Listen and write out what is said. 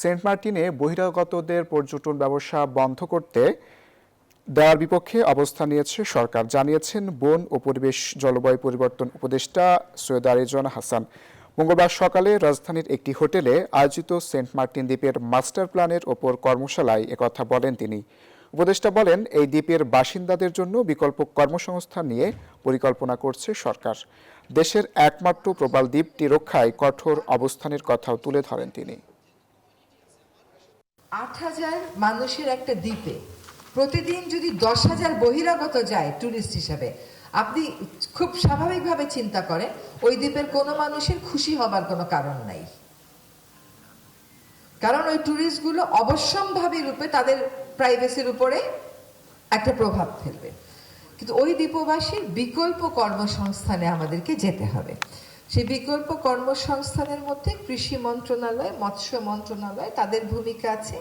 Saint মার্টিনে বহিরাগতদের পর্যটন ব্যবসা বন্ধ করতে দেওয়ার বিপক্ষে অবস্থান নিয়েছে সরকার, জানিয়েছেন বন ও পরিবেশ জলবায়ু পরিবর্তন উপদেষ্টা সৈয়দ রেজওয়ানা হাসান। মঙ্গলবার সকালে রাজধানীর একটি হোটেলে আয়োজিত সেন্ট মার্টিন দ্বীপের মাস্টার প্ল্যানের ওপর কর্মশালায় একথা বলেন তিনি। উপদেষ্টা বলেন, এই দ্বীপের বাসিন্দাদের জন্য বিকল্প কর্মসংস্থান নিয়ে পরিকল্পনা করছে সরকার। দেশের একমাত্র প্রবাল দ্বীপটি রক্ষায় কঠোর অবস্থানের কথাও তুলে ধরেন তিনি। ৮,০০০ মানুষের একটা দ্বীপে প্রতিদিন যদি ১০,০০০ বহিরাগত যায় ট্যুরিস্ট হিসাবে, আপনি খুব স্বাভাবিকভাবে চিন্তা করেন ওই দ্বীপের কোনো মানুষের খুশি হবার কোনো কারণ নাই। কারণ ওই ট্যুরিস্টগুলো অবশ্যম্ভাবী রূপে তাদের প্রাইভেসির উপরে একটা প্রভাব ফেলবে। কিন্তু ওই দ্বীপবাসীর বিকল্প কর্মসংস্থানে আমাদেরকে যেতে হবে। সেই বিকল্প কর্মসংস্থানের মধ্যে কৃষি মন্ত্রণালয়, মৎস্য মন্ত্রণালয়, তাদের ভূমিকা আছে।